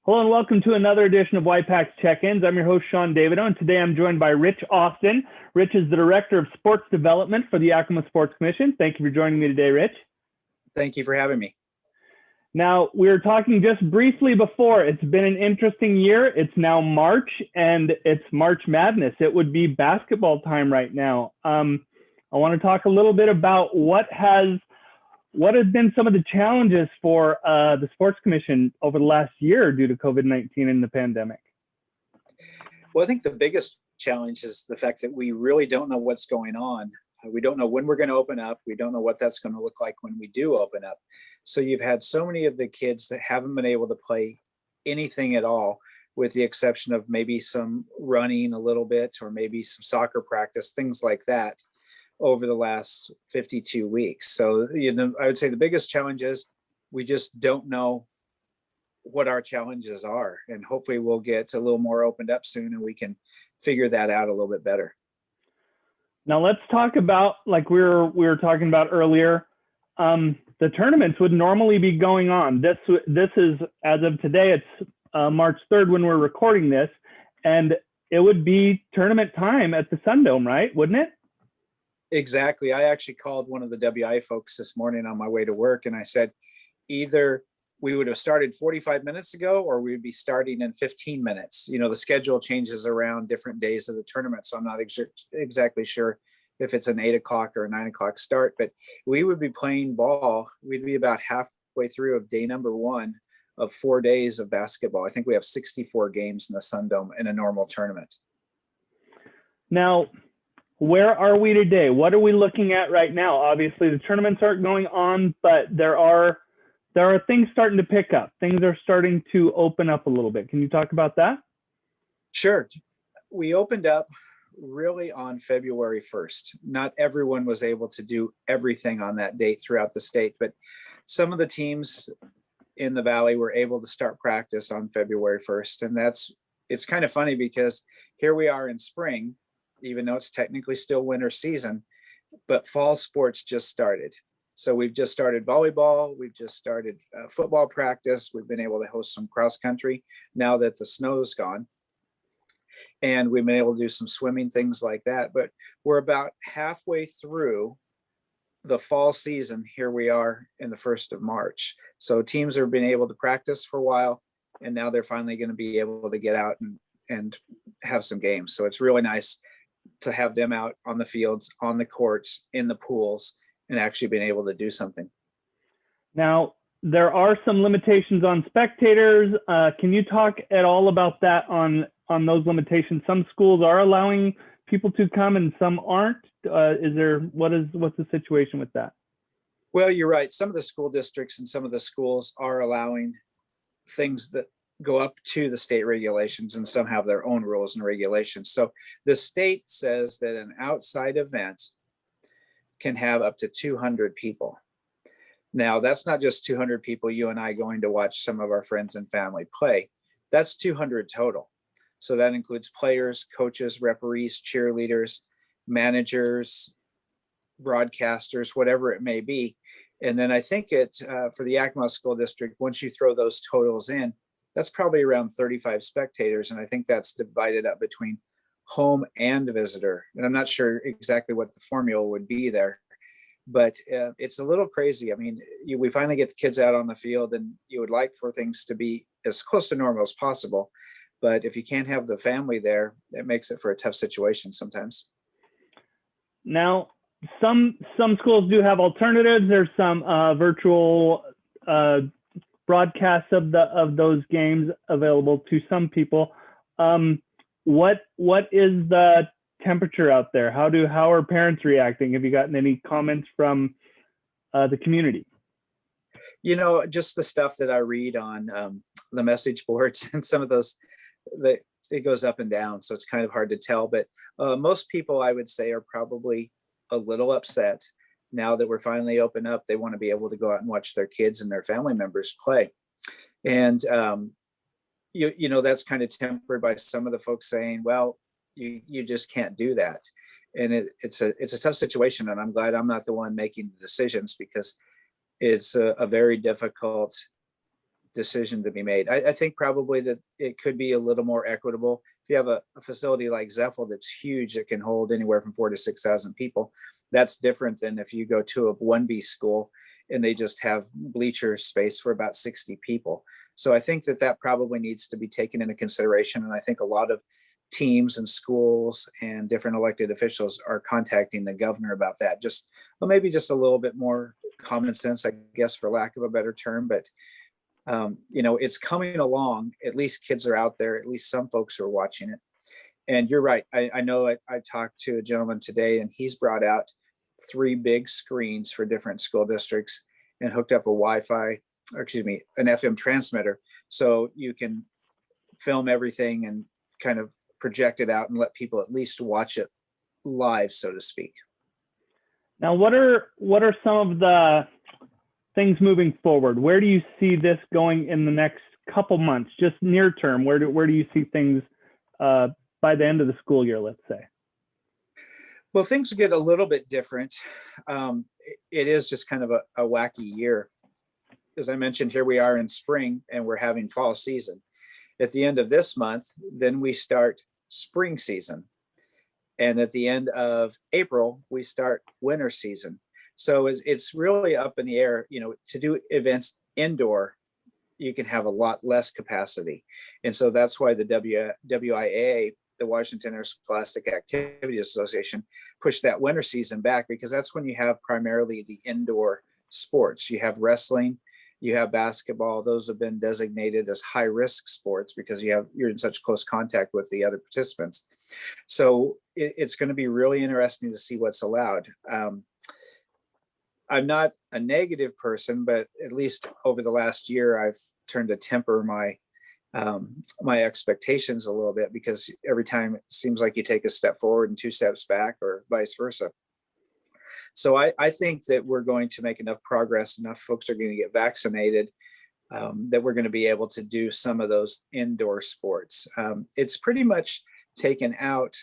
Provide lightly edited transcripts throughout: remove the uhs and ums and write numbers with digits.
Hello and welcome to another edition of Y-PAC Check-ins. I'm your host, Sean Davido, and today I'm joined by Rich Austin. Rich is the Director of Sports Development for the Yakima Sports Commission. Thank you for joining me today, Rich. Thank you for having me. Now, we were talking just briefly before. It's been an interesting year. It's now March, and it's March Madness. It would be basketball time right now. I want to talk a little bit about what has been some of the challenges for the Sports Commission over the last year due to COVID-19 and the pandemic? Well, I think the biggest challenge is the fact that we really don't know what's going on. We don't know when we're going to open up. We don't know what that's going to look like when we do open up. So you've had so many of the kids that haven't been able to play anything at all, with the exception of maybe some running a little bit or maybe some soccer practice, things like that, over the last 52 weeks. So, I would say the biggest challenge is we just don't know what our challenges are. And hopefully we'll get a little more opened up soon and we can figure that out a little bit better. Now let's talk about, like we were talking about earlier, the tournaments would normally be going on. This is, as of today, it's March 3rd when we're recording this, and it would be tournament time at the Sundome, right? Wouldn't it? Exactly. I actually called one of the WI folks this morning on my way to work, and I said, either we would have started 45 minutes ago or we'd be starting in 15 minutes. The schedule changes around different days of the tournament, so I'm not exactly sure if it's an 8 o'clock or a 9 o'clock start, but we would be playing ball. We'd be about halfway through of day number 1 of 4 days of basketball. I think we have 64 games in the Sundome in a normal tournament. Now, where are we today? What are we looking at right now? Obviously, the tournaments aren't going on, but there are things starting to pick up. Things are starting to open up a little bit. Can you talk about that? Sure. We opened up really on February 1st. Not everyone was able to do everything on that date throughout the state, but some of the teams in the Valley were able to start practice on February 1st. And it's kind of funny because here we are in spring, even though it's technically still winter season, but fall sports just started. So we've just started volleyball. We've just started football practice. We've been able to host some cross country now that the snow's gone. And we've been able to do some swimming, things like that. But we're about halfway through the fall season. Here we are in the 1st of March. So teams have been able to practice for a while, and now they're finally going to be able to get out and have some games. So it's really nice to have them out on the fields, on the courts, in the pools, and actually being able to do something. Now, there are some limitations on spectators. Can you talk at all about that on those limitations? Some schools are allowing people to come and some aren't. What's the situation with that? Well, you're right. Some of the school districts and some of the schools are allowing things that go up to the state regulations, and some have their own rules and regulations. So the state says that an outside event can have up to 200 people. Now, that's not just 200 people, you and I going to watch some of our friends and family play. That's 200 total. So that includes players, coaches, referees, cheerleaders, managers, broadcasters, whatever it may be. And then I think for the Yakima School District, once you throw those totals in, that's probably around 35 spectators. And I think that's divided up between home and visitor. And I'm not sure exactly what the formula would be there, but it's a little crazy. I mean, we finally get the kids out on the field, and you would like for things to be as close to normal as possible. But if you can't have the family there, it makes it for a tough situation sometimes. Now, some schools do have alternatives. There's some virtual broadcasts of those games available to some people. What is the temperature out there? How are parents reacting? Have you gotten any comments from the community? Just the stuff that I read on the message boards and some of those, it goes up and down, so it's kind of hard to tell. But most people, I would say, are probably a little upset now that we're finally open up. They want to be able to go out and watch their kids and their family members play. And that's kind of tempered by some of the folks saying, well, you just can't do that. And it's a tough situation, and I'm glad I'm not the one making the decisions, because it's a very difficult decision to be made. I think probably that it could be a little more equitable. If you have a facility like Zeffel that's huge, that can hold anywhere from 4,000 to 6,000 people, that's different than if you go to a 1B school and they just have bleacher space for about 60 people. So I think that probably needs to be taken into consideration. And I think a lot of teams and schools and different elected officials are contacting the governor about that. Just, well, maybe just a little bit more common sense, I guess, for lack of a better term. But it's coming along. At least kids are out there. At least some folks are watching it. And you're right. I know I talked to a gentleman today, and he's brought out 3 big screens for different school districts and hooked up an FM transmitter, so you can film everything and kind of project it out and let people at least watch it live, so to speak. Now, what are some of the things moving forward? Where do you see this going in the next couple months, just near term? Where do you see things by the end of the school year, let's say? Well, things get a little bit different. It is just kind of a wacky year. As I mentioned, here we are in spring and we're having fall season. At the end of this month, then we start spring season. And at the end of April, we start winter season. So it's really up in the air. To do events indoor, you can have a lot less capacity. And so that's why the WIAA, the Washington Interscholastic Activities Association, pushed that winter season back, because that's when you have primarily the indoor sports. You have wrestling, you have basketball. Those have been designated as high risk sports because you're in such close contact with the other participants. So it's going to be really interesting to see what's allowed. I'm not a negative person, but at least over the last year, I've turned to temper my expectations a little bit, because every time it seems like you take a step forward and 2 steps back, or vice versa. So I think that we're going to make enough progress, enough folks are going to get vaccinated, that we're going to be able to do some of those indoor sports. It's pretty much taken out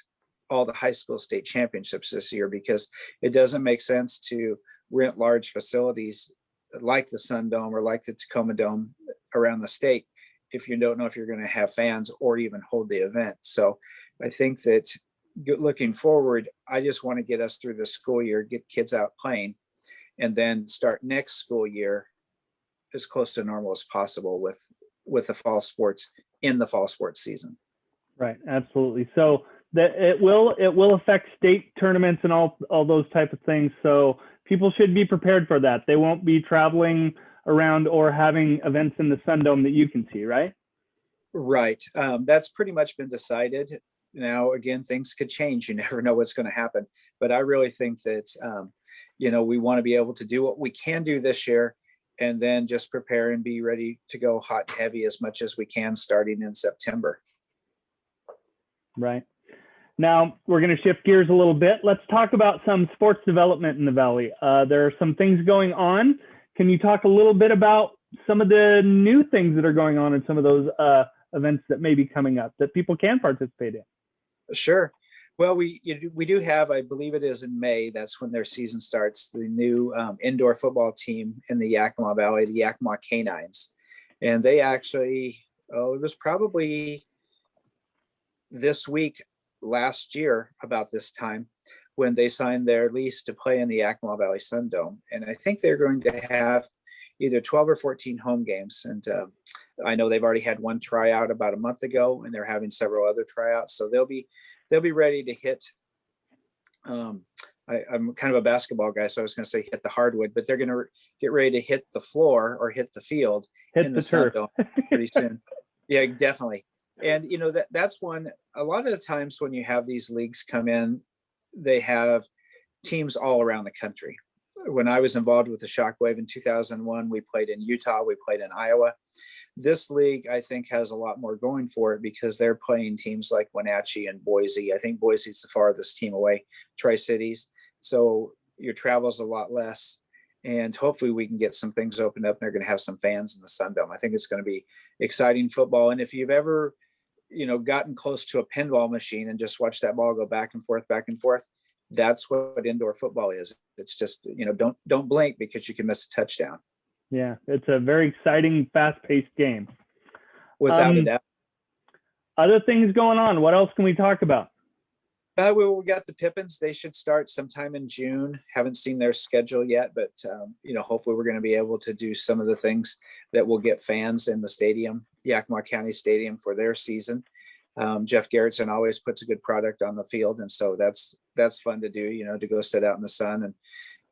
all the high school state championships this year, because it doesn't make sense to rent large facilities like the Sun Dome or like the Tacoma Dome around the state if you don't know if you're going to have fans or even hold the event. So I think that looking forward, I just want to get us through the school year, get kids out playing, and then start next school year as close to normal as possible with the fall sports in the fall sports season. Right, absolutely. So that it will affect state tournaments and all those type of things. So people should be prepared for that. They won't be traveling around or having events in the Sun Dome that you can see, right? Right. That's pretty much been decided. Now, again, things could change. You never know what's going to happen. But I really think that, we want to be able to do what we can do this year, and then just prepare and be ready to go hot and heavy as much as we can starting in September. Right. Now, we're going to shift gears a little bit. Let's talk about some sports development in the Valley. There are some things going on. Can you talk a little bit about some of the new things that are going on in some of those events that may be coming up that people can participate in? Sure. Well, we do have, I believe it is in May, that's when their season starts, the new indoor football team in the Yakima Valley, the Yakima Canines. And they actually, it was probably this week last year about this time when they signed their lease to play in the Yakima Valley Sun Dome. And I think they're going to have either 12 or 14 home games. And I know they've already had one tryout about a month ago, and they're having several other tryouts. So they'll be ready to hit. I'm kind of a basketball guy, so I was going to say hit the hardwood, but they're going to get ready to hit the floor or hit the field in the Sun Dome pretty soon. Yeah, definitely. And that's one. A lot of the times when you have these leagues come in, they have teams all around the country. When I was involved with the Shockwave in 2001, we played in Utah, we played in Iowa. This league, I think, has a lot more going for it because they're playing teams like Wenatchee and Boise. I think Boise's the farthest team away, Tri-Cities. So your travel's a lot less. And hopefully we can get some things opened up and they're going to have some fans in the Sun Dome. I think it's going to be exciting football. And if you've ever, gotten close to a pinball machine and just watched that ball go back and forth, that's what indoor football is. It's just, don't blink because you can miss a touchdown. Yeah, it's a very exciting, fast-paced game. Without a doubt. Other things going on. What else can we talk about? We got the Pippins. They should start sometime in June. Haven't seen their schedule yet, but hopefully we're going to be able to do some of the things that will get fans in the stadium, Yakima County Stadium, for their season. Jeff Garrettson always puts a good product on the field, and so that's fun to do. To go sit out in the sun and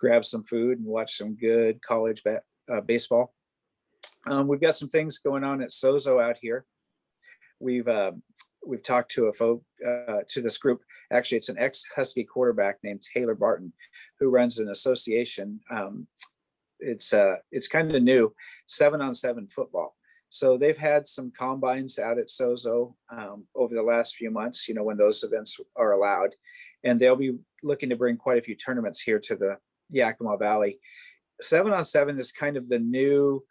grab some food and watch some good college baseball. We've got some things going on at Sozo out here. We've talked to to this group. Actually, it's an ex-Husky quarterback named Taylor Barton, who runs an association. It's kind of new, 7-on-7 football. So they've had some combines out at Sozo over the last few months, when those events are allowed, and they'll be looking to bring quite a few tournaments here to the Yakima Valley. 7-on-7 is kind of the new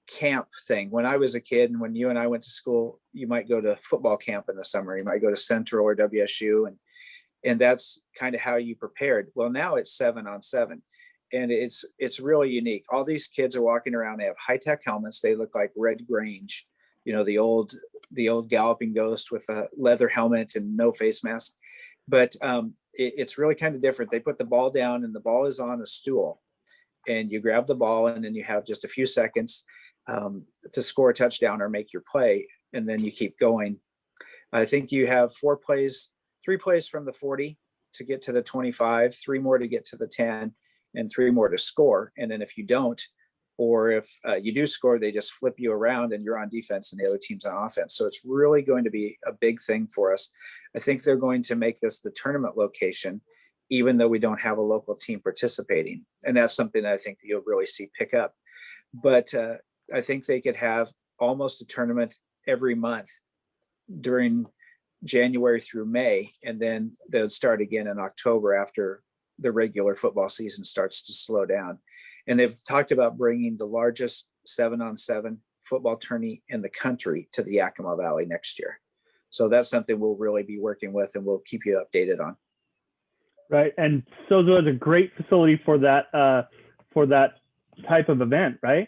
camp thing. When I was a kid and when you and I went to school, you might go to football camp in the summer. You might go to Central or WSU, and that's kind of how you prepared. Well, now it's 7-on-7, and it's really unique. All these kids are walking around. They have high-tech helmets. They look like Red Grange, the old galloping ghost with a leather helmet and no face mask. But it's really kind of different. They put the ball down, and the ball is on a stool, and you grab the ball, and then you have just a few seconds to score a touchdown or make your play, and then you keep going. I think you have 3 plays from the 40 to get to the 25, 3 more to get to the 10, and 3 more to score. And then if you don't, or if you do score, they just flip you around and you're on defense and the other team's on offense. So it's really going to be a big thing for us. I think they're going to make this the tournament location, even though we don't have a local team participating. And that's something that I think that you'll really see pick up. But I think they could have almost a tournament every month during January through May, and then they'll start again in October after the regular football season starts to slow down. And they've talked about bringing the largest 7-on-7 football tourney in the country to the Yakima Valley next year. So that's something we'll really be working with, and we'll keep you updated on. Right, and Sozo is a great facility for that type of event, right?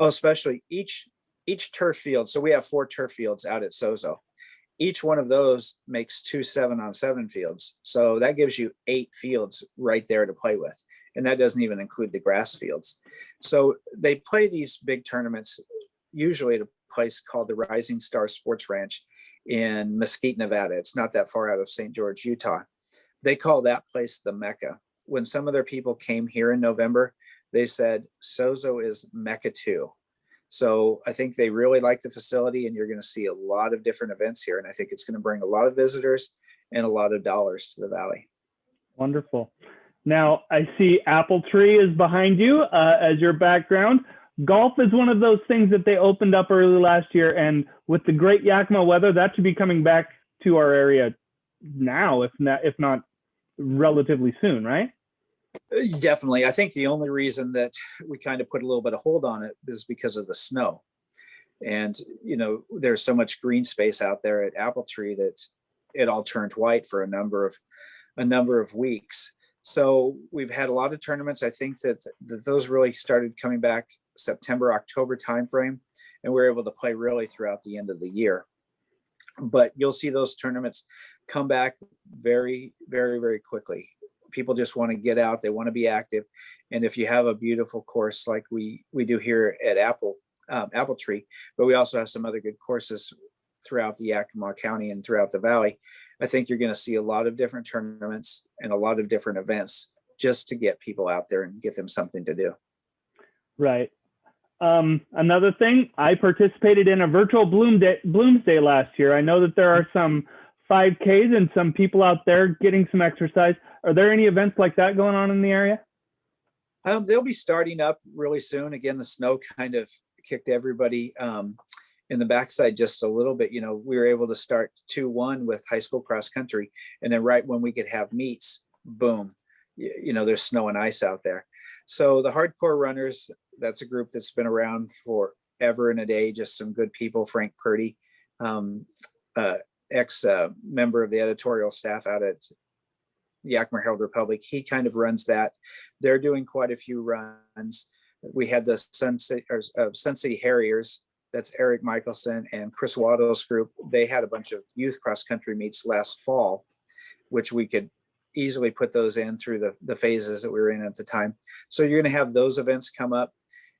Oh, especially each turf field. So we have 4 turf fields out at Sozo. Each one of those makes 2 7-on-7 fields. So that gives you 8 fields right there to play with. And that doesn't even include the grass fields. So they play these big tournaments usually at a place called the Rising Star Sports Ranch in Mesquite, Nevada. It's not that far out of St. George, Utah. They call that place the Mecca. When some of their people came here in November, they said Sozo is Mecca too. So I think they really like the facility, and you're going to see a lot of different events here. And I think it's going to bring a lot of visitors and a lot of dollars to the Valley. Wonderful. Now I see Apple Tree is behind you as your background. Golf is one of those things that they opened up early last year. And with the great Yakima weather, that should be coming back to our area now, if not relatively soon, right? Definitely. I think the only reason that we kind of put a little bit of hold on it is because of the snow. And, there's so much green space out there at Apple Tree that it all turned white for a number of weeks. So we've had a lot of tournaments. I think that those really started coming back September, October timeframe, and we're able to play really throughout the end of the year. But you'll see those tournaments come back very, very, very quickly. People just want to get out. They want to be active. And if you have a beautiful course like we do here at Apple Tree, but we also have some other good courses throughout the Yakima County and throughout the Valley, I think you're going to see a lot of different tournaments and a lot of different events just to get people out there and get them something to do. Right. Another thing, I participated in a virtual Bloomsday last year. I know that there are some 5Ks and some people out there getting some exercise. Are there any events like that going on in the area? They'll be starting up really soon. Again, the snow kind of kicked everybody in the backside just a little bit. We were able to start 2-1 with high school cross country. And then right when we could have meets, boom, there's snow and ice out there. So the hardcore runners, that's a group that's been around forever and a day, just some good people. Frank Purdy, ex-member of the editorial staff out at Yakima Herald Republic, he kind of runs that. They're doing quite a few runs. We had the Sun City Harriers. That's Eric Michelson and Chris Waddell's group. They had a bunch of youth cross country meets last fall, which we could easily put those in through the phases that we were in at the time. So you're going to have those events come up.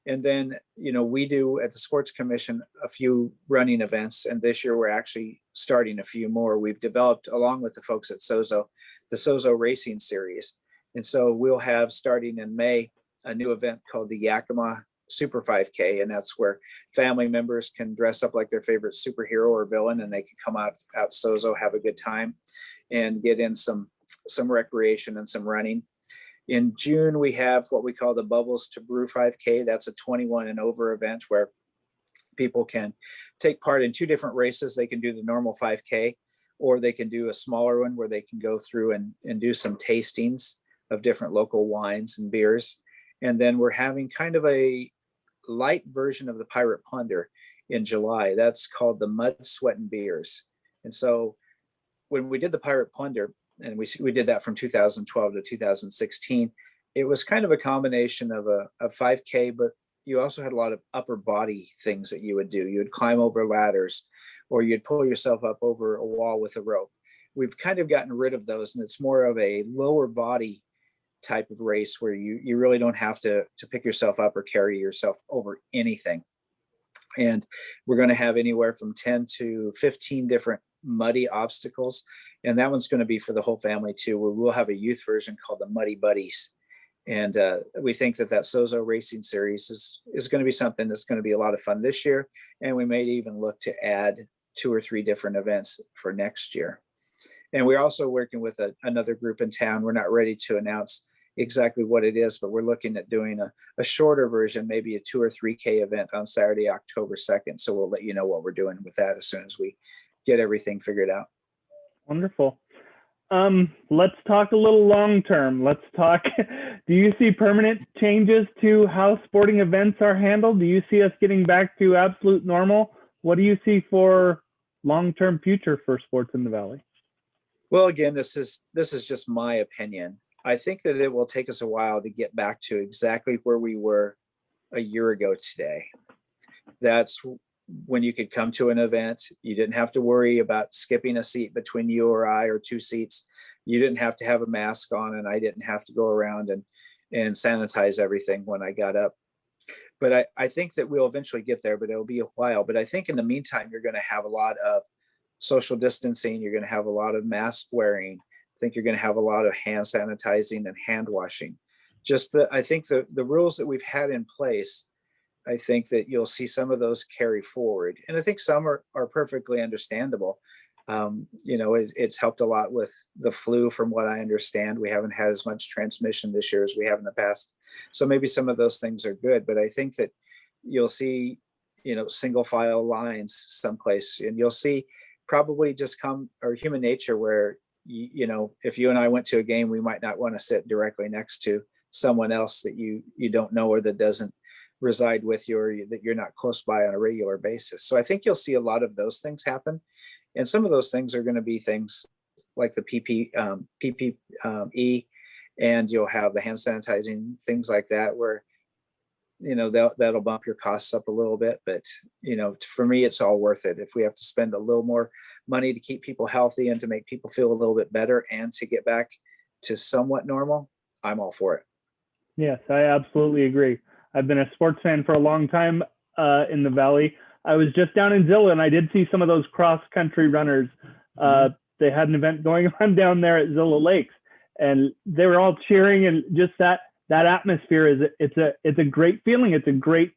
And then, we do at the Sports Commission a few running events. And this year we're actually starting a few more. We've developed, along with the folks at Sozo, the Sozo Racing Series. And so we'll have, starting in May, a new event called the Yakima Super 5K. And that's where family members can dress up like their favorite superhero or villain, and they can come out Sozo, have a good time, and get in some recreation and some running. In June, we have what we call the Bubbles to Brew 5K. That's a 21 and over event where people can take part in two different races. They can do the normal 5K, or they can do a smaller one where they can go through and do some tastings of different local wines and beers. And then we're having kind of a light version of the Pirate Plunder in July. That's called the Mud, Sweat, and Beers. And so when we did the Pirate Plunder, and we did that from 2012 to 2016, it was kind of a combination of a 5K, but you also had a lot of upper body things that you would do. You would climb over ladders, or you'd pull yourself up over a wall with a rope. We've kind of gotten rid of those, and it's more of a lower body type of race where you really don't have to pick yourself up or carry yourself over anything. And we're going to have anywhere from 10 to 15 different muddy obstacles. And that one's going to be for the whole family too, where we'll have a youth version called the Muddy Buddies. And we think that Sozo Racing Series is going to be something that's going to be a lot of fun this year. And we may even look to add 2 or 3 different events for next year. And we're also working with another group in town. We're not ready to announce exactly what it is, but we're looking at doing a shorter version, maybe a 2 or 3K event on Saturday, October 2nd. So we'll let you know what we're doing with that as soon as we get everything figured out. Wonderful. Let's talk a little long term. Let's talk, do you see permanent changes to how sporting events are handled? Do you see us getting back to absolute normal? What do you see for long-term future for sports in the Valley? Well, again, this is just my opinion. I think that it will take us a while to get back to exactly where we were a year ago today. That's when you could come to an event. You didn't have to worry about skipping a seat between you or I, or 2 seats. You didn't have to have a mask on, and I didn't have to go around and sanitize everything when I got up. But I think that we'll eventually get there, but it'll be a while. But I think in the meantime, you're going to have a lot of social distancing. You're going to have a lot of mask wearing. I think you're going to have a lot of hand sanitizing and hand washing. I think the rules that we've had in place, I think that you'll see some of those carry forward. And I think some are perfectly understandable. It's helped a lot with the flu, from what I understand. We haven't had as much transmission this year as we have in the past. So maybe some of those things are good, but I think that you'll see, single file lines someplace, and you'll see probably just human nature where, if you and I went to a game, we might not want to sit directly next to someone else that you don't know, or that doesn't reside with you, or that you're not close by on a regular basis. So I think you'll see a lot of those things happen. And some of those things are going to be things like the PPE, and you'll have the hand sanitizing, things like that, where, that'll bump your costs up a little bit. But, for me, it's all worth it. If we have to spend a little more money to keep people healthy and to make people feel a little bit better and to get back to somewhat normal, I'm all for it. Yes, I absolutely agree. I've been a sports fan for a long time in the Valley. I was just down in Zilla, and I did see some of those cross-country runners. They had an event going on down there at Zilla Lakes, and they were all cheering, and just that atmosphere it's a great feeling. It's a great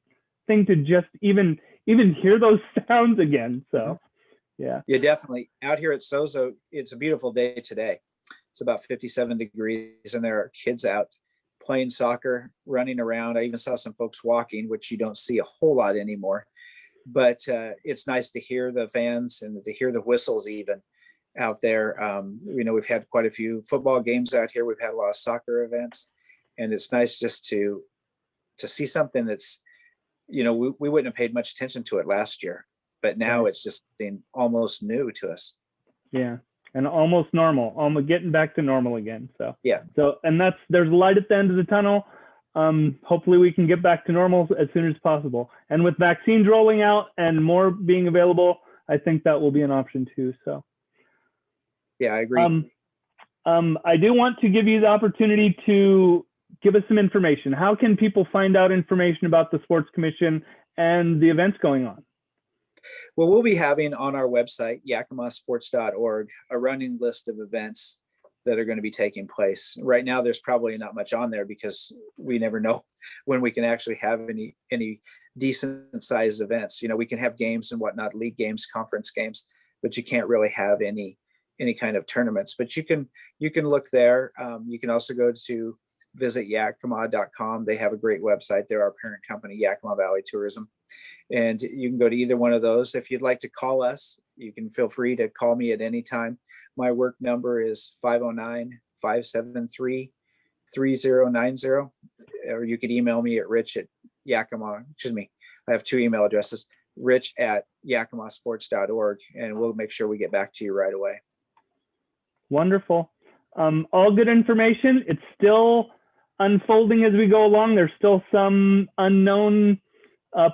thing to just even hear those sounds again. So, yeah. Yeah, definitely. Out here at Sozo, it's a beautiful day today. It's about 57 degrees, and there are kids out playing soccer, running around. I even saw some folks walking, which you don't see a whole lot anymore. But it's nice to hear the fans and to hear the whistles even out there. We've had quite a few football games out here. We've had a lot of soccer events, and it's nice just to see something that's, we wouldn't have paid much attention to it last year, but now it's just been almost new to us. Yeah. And almost normal, almost getting back to normal again. So, yeah. So, and there's light at the end of the tunnel. hopefully we can get back to normal as soon as possible. And with vaccines rolling out and more being available, I think that will be an option too. So Yeah, I agree. I do want to give you the opportunity to give us some information. How can people find out information about the Sports Commission and the events going on? Well, we'll be having on our website, yakimasports.org, a running list of events that are going to be taking place. Right now, there's probably not much on there because we never know when we can actually have any decent sized events. You know, we can have games and whatnot, league games, conference games, but you can't really have any kind of tournaments. But you can look there. You can also go to visit yakima.com. They have a great website. They're our parent company, Yakima Valley Tourism. And you can go to either one of those. If you'd like to call us, you can feel free to call me at any time. My work number is 509-573-3090, or you could email me at rich@yakima. I have two email addresses, rich@yakimasports.org, and we'll make sure we get back to you right away. Wonderful. All good information. It's still unfolding as we go along. There's still some unknown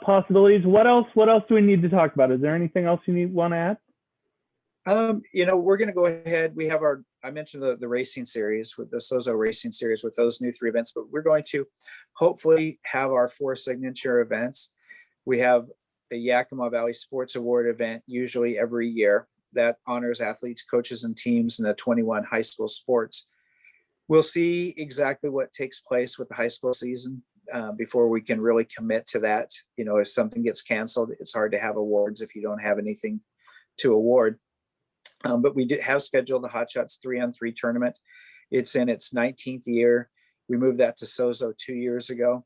possibilities. What else do we need to talk about? Is there anything else you want to add? We're going to go ahead. We have I mentioned the racing series with the Sozo racing series with those new 3 events, but we're going to hopefully have our 4 signature events. We have a Yakima Valley Sports Award event usually every year that honors athletes, coaches, and teams in the 21 high school sports. We'll see exactly what takes place with the high school season before we can really commit to that. You know, if something gets canceled, it's hard to have awards if you don't have anything to award. But we have scheduled the Hot Shots 3-on-3 tournament. It's in its 19th year. We moved that to Sozo 2 years ago.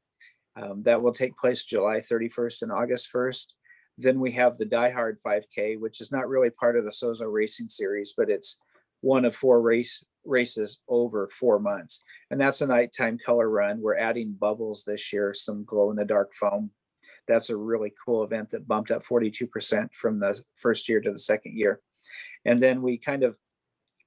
That will take place July 31st and August 1st. Then we have the Die Hard 5K, which is not really part of the Sozo racing series, but it's one of 4 races over 4 months. And that's a nighttime color run. We're adding bubbles this year, some glow in the dark foam. That's a really cool event that bumped up 42% from the first year to the second year. And then we kind of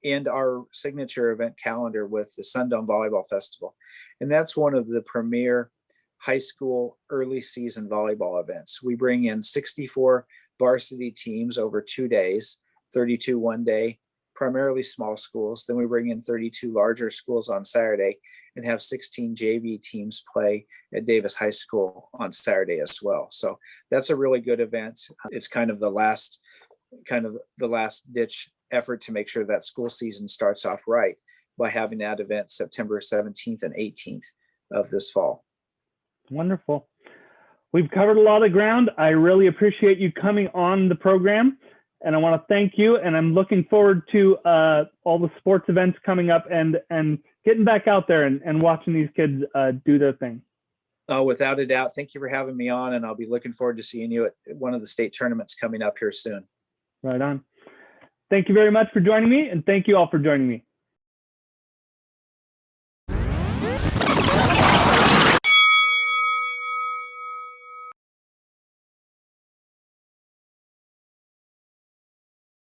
end our signature event calendar with the Sundome Volleyball Festival. And that's one of the premier high school early season volleyball events. We bring in 64 varsity teams over 2 days, 32 one day, primarily small schools. Then we bring in 32 larger schools on Saturday and have 16 JV teams play at Davis High School on Saturday as well. So that's a really good event. It's kind of the last ditch effort to make sure that school season starts off right by having that event September 17th and 18th of this fall. Wonderful. We've covered a lot of ground. I really appreciate you coming on the program, and I want to thank you. And I'm looking forward to all the sports events coming up and getting back out there and watching these kids do their thing. Oh, without a doubt. Thank you for having me on, and I'll be looking forward to seeing you at one of the state tournaments coming up here soon. Right on. Thank you very much for joining me, and thank you all for joining me.